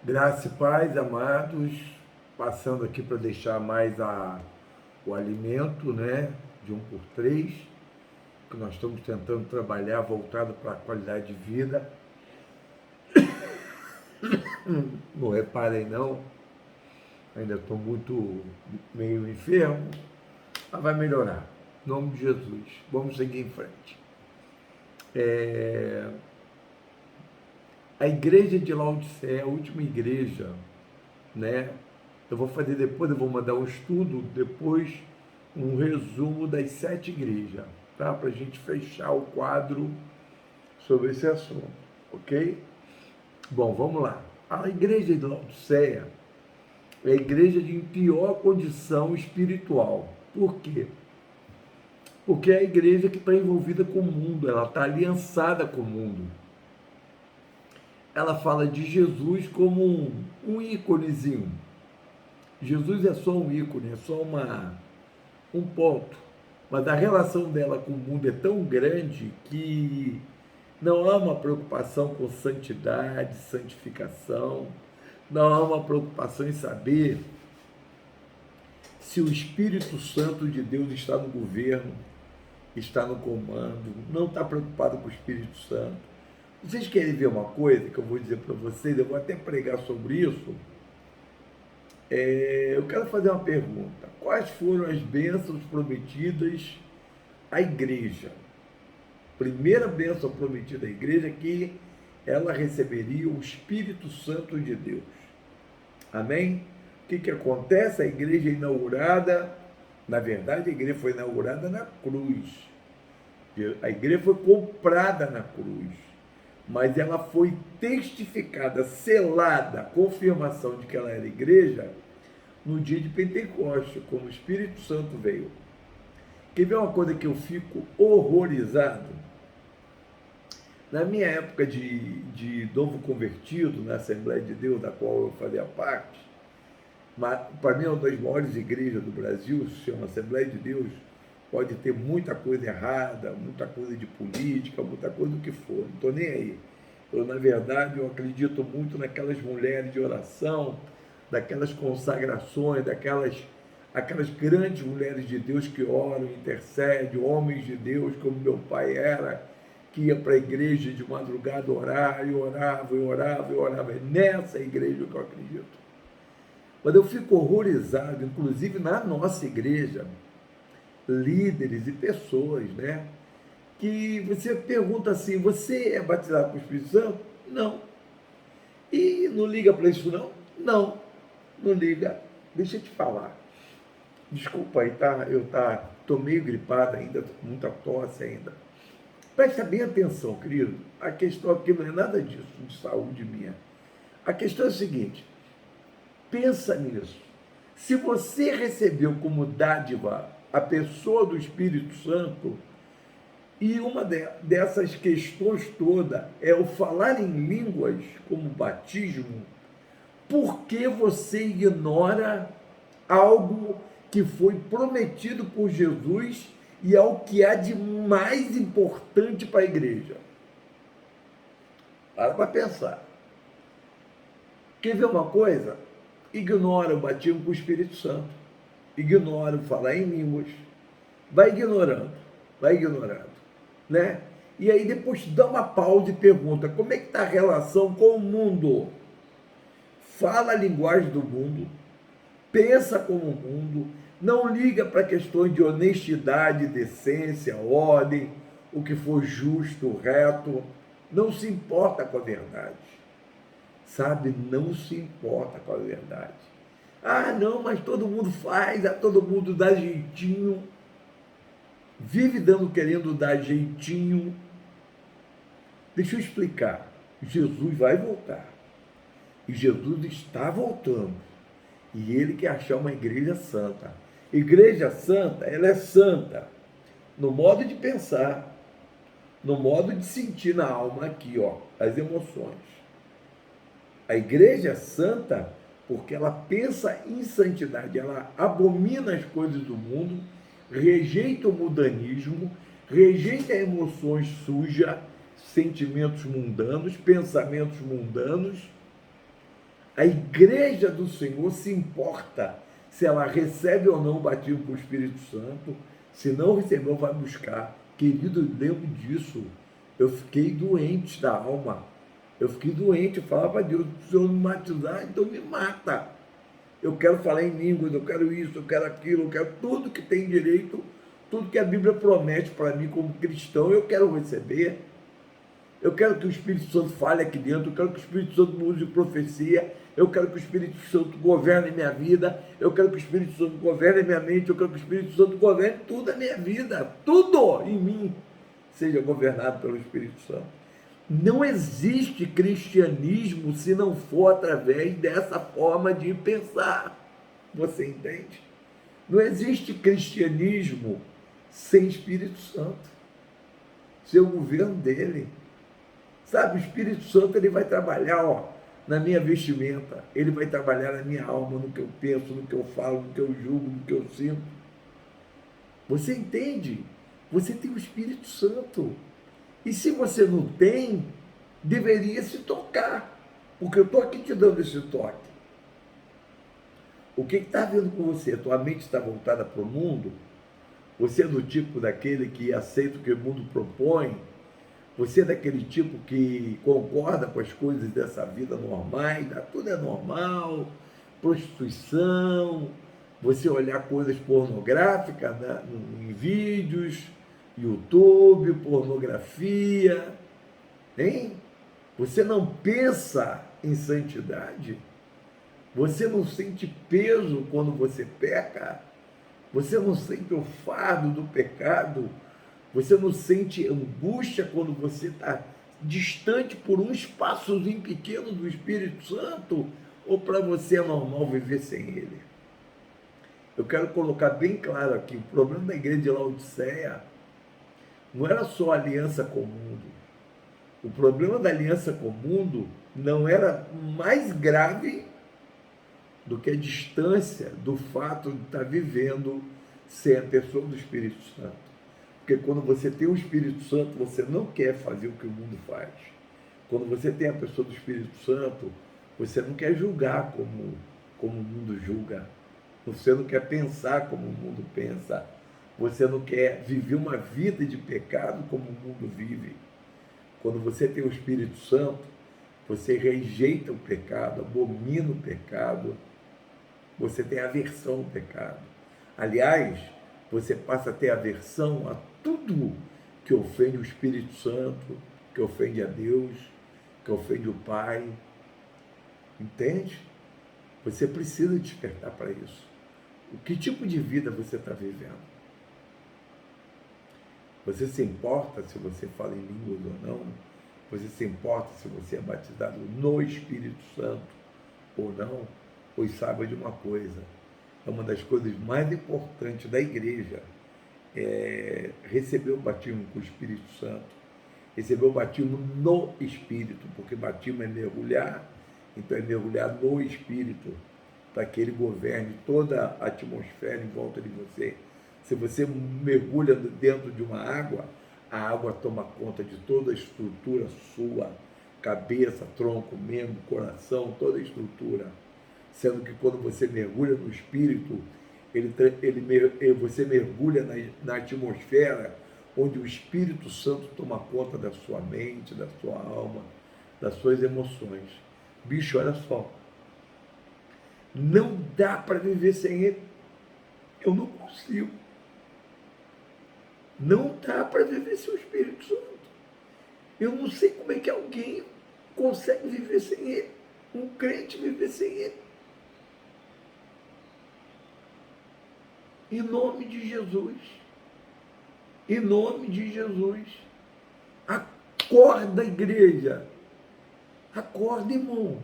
Graça e paz, amados, passando aqui para deixar mais o alimento, né, de 1 por 3, que nós estamos tentando trabalhar voltado para a qualidade de vida. Não reparem não, ainda estou meio enfermo, mas vai melhorar. Em nome de Jesus, vamos seguir em frente. A igreja de Laodiceia, a última igreja, né? Eu vou fazer depois, eu vou mandar um estudo, depois um resumo das 7 igrejas, tá? Para a gente fechar o quadro sobre esse assunto, ok? Bom, vamos lá. A igreja de Laodiceia é a igreja de pior condição espiritual. Por quê? Porque é a igreja que está envolvida com o mundo, ela está aliançada com o mundo. Ela fala de Jesus como um íconezinho. Jesus é só um ícone, é só um ponto. Mas a relação dela com o mundo é tão grande que não há uma preocupação com santidade, santificação, não há uma preocupação em saber se o Espírito Santo de Deus está no governo, está no comando, não está preocupado com o Espírito Santo. Vocês querem ver uma coisa que eu vou dizer para vocês, eu vou até pregar sobre isso. Eu quero fazer uma pergunta. Quais foram as bênçãos prometidas à igreja? Primeira bênção prometida à igreja é que ela receberia o Espírito Santo de Deus. Amém? O que acontece? A igreja é inaugurada, na verdade a igreja foi inaugurada na cruz. A igreja foi comprada na cruz, mas ela foi testificada, selada, a confirmação de que ela era igreja no dia de Pentecostes, quando o Espírito Santo veio. Quer ver uma coisa que eu fico horrorizado? Na minha época de novo convertido, na Assembleia de Deus, da qual eu fazia parte, para mim é uma das maiores igrejas do Brasil, se chama Assembleia de Deus, pode ter muita coisa errada, muita coisa de política, muita coisa do que for, não estou nem aí. Na verdade, eu acredito muito naquelas mulheres de oração, daquelas consagrações, aquelas grandes mulheres de Deus que oram, intercedem, homens de Deus, como meu pai era, que ia para a igreja de madrugada orar, e orava, e orava, e orava. É nessa igreja que eu acredito. Mas eu fico horrorizado, inclusive na nossa igreja, líderes e pessoas, né? Que você pergunta assim, você é batizado com o Espírito Santo? Não. E não liga para isso não? Não, não liga. Deixa eu te falar. Desculpa aí, tá? Tô meio gripado ainda, tô com muita tosse ainda. Presta bem atenção, querido. A questão aqui não é nada disso, de saúde minha. A questão é a seguinte, pensa nisso. Se você recebeu como dádiva a pessoa do Espírito Santo, e uma dessas questões todas é o falar em línguas como batismo, por que você ignora algo que foi prometido por Jesus e é o que há de mais importante para a igreja? Para pensar. Quer ver uma coisa? Ignora o batismo com o Espírito Santo. Ignora o falar em línguas. Vai ignorando, né? E aí depois dá uma pausa e pergunta, como é que está a relação com o mundo? Fala a linguagem do mundo, pensa como o mundo, não liga para questões de honestidade, decência, ordem, o que for justo, reto, não se importa com a verdade, sabe? Não se importa com a verdade. Ah, não, mas todo mundo faz, todo mundo dá jeitinho, vive querendo dar jeitinho. Deixa eu explicar, Jesus vai voltar, e Jesus está voltando, e ele quer achar uma igreja santa. Igreja santa, ela é santa no modo de pensar, no modo de sentir na alma aqui, ó, as emoções. A igreja é santa porque ela pensa em santidade, ela abomina as coisas do mundo, rejeita o mundanismo, rejeita emoções sujas, sentimentos mundanos, pensamentos mundanos. A igreja do Senhor se importa se ela recebe ou não o batismo com o Espírito Santo. Se não recebeu, vai buscar. Querido, eu lembro disso. Eu fiquei doente da alma. Eu fiquei doente. Eu falava a Deus: se eu não me batizar, então me mata. Eu quero falar em línguas, eu quero isso, eu quero aquilo, eu quero tudo que tem direito, tudo que a Bíblia promete para mim como cristão, eu quero receber. Eu quero que o Espírito Santo fale aqui dentro, eu quero que o Espírito Santo me use profecia, eu quero que o Espírito Santo governe minha vida, eu quero que o Espírito Santo governe minha mente, eu quero que o Espírito Santo governe tudo a minha vida, tudo em mim seja governado pelo Espírito Santo. Não existe cristianismo se não for através dessa forma de pensar. Você entende? Não existe cristianismo sem Espírito Santo, sem o governo dele. Sabe, o Espírito Santo ele vai trabalhar, na minha vestimenta, ele vai trabalhar na minha alma, no que eu penso, no que eu falo, no que eu julgo, no que eu sinto. Você entende? Você tem o Espírito Santo. E se você não tem, deveria se tocar, porque eu estou aqui te dando esse toque. O que está vendo com você? A tua mente está voltada para o mundo? Você é do tipo daquele que aceita o que o mundo propõe? Você é daquele tipo que concorda com as coisas dessa vida normais? Tudo é normal, prostituição, você olhar coisas pornográficas, né, em vídeos, YouTube, pornografia, hein? Você não pensa em santidade? Você não sente peso quando você peca? Você não sente o fardo do pecado? Você não sente angústia quando você está distante por um espaçozinho pequeno do Espírito Santo? Ou para você é normal viver sem ele? Eu quero colocar bem claro aqui, o problema da igreja de Laodiceia não era só a aliança com o mundo. O problema da aliança com o mundo não era mais grave do que a distância do fato de estar vivendo sem a pessoa do Espírito Santo. Porque quando você tem o Espírito Santo, você não quer fazer o que o mundo faz. Quando você tem a pessoa do Espírito Santo, você não quer julgar como o mundo julga. Você não quer pensar como o mundo pensa. Você não quer viver uma vida de pecado como o mundo vive. Quando você tem o Espírito Santo, você rejeita o pecado, abomina o pecado, você tem aversão ao pecado. Aliás, você passa a ter aversão a tudo que ofende o Espírito Santo, que ofende a Deus, que ofende o Pai. Entende? Você precisa despertar para isso. Que tipo de vida você está vivendo? Você se importa se você fala em línguas ou não? Você se importa se você é batizado no Espírito Santo ou não? Pois saiba de uma coisa, é uma das coisas mais importantes da igreja, é receber o batismo com o Espírito Santo, receber o batismo no Espírito, porque batismo é mergulhar, então é mergulhar no Espírito, para que ele governe toda a atmosfera em volta de você. Se você mergulha dentro de uma água, a água toma conta de toda a estrutura sua, cabeça, tronco, membro, coração, toda a estrutura. Sendo que quando você mergulha no Espírito, você mergulha na atmosfera onde o Espírito Santo toma conta da sua mente, da sua alma, das suas emoções. Bicho, olha só, não dá para viver sem ele. Eu não consigo. Não dá para viver sem o Espírito Santo. Eu não sei como é que alguém consegue viver sem ele. Um crente viver sem ele. Em nome de Jesus. Em nome de Jesus. Acorda, igreja. Acorda, irmão.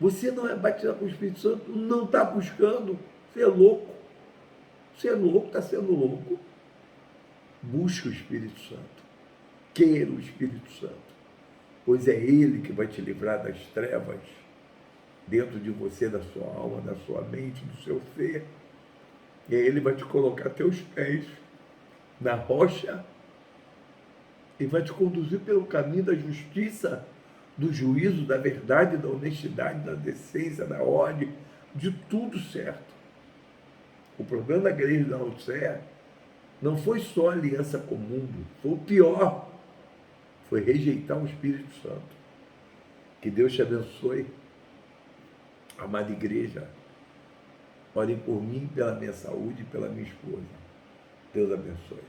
Você não é batizado com o Espírito Santo, não está buscando. Você é louco. Você é louco, está sendo louco. Busque o Espírito Santo. Queira o Espírito Santo. Pois é Ele que vai te livrar das trevas dentro de você, da sua alma, da sua mente, do seu ser. E aí Ele vai te colocar teus pés na rocha e vai te conduzir pelo caminho da justiça, do juízo, da verdade, da honestidade, da decência, da ordem, de tudo certo. O problema da igreja da Laodiceia não foi só aliança com o mundo, foi o pior, foi rejeitar o Espírito Santo. Que Deus te abençoe, amada igreja. Orem por mim, pela minha saúde e pela minha esposa. Deus abençoe.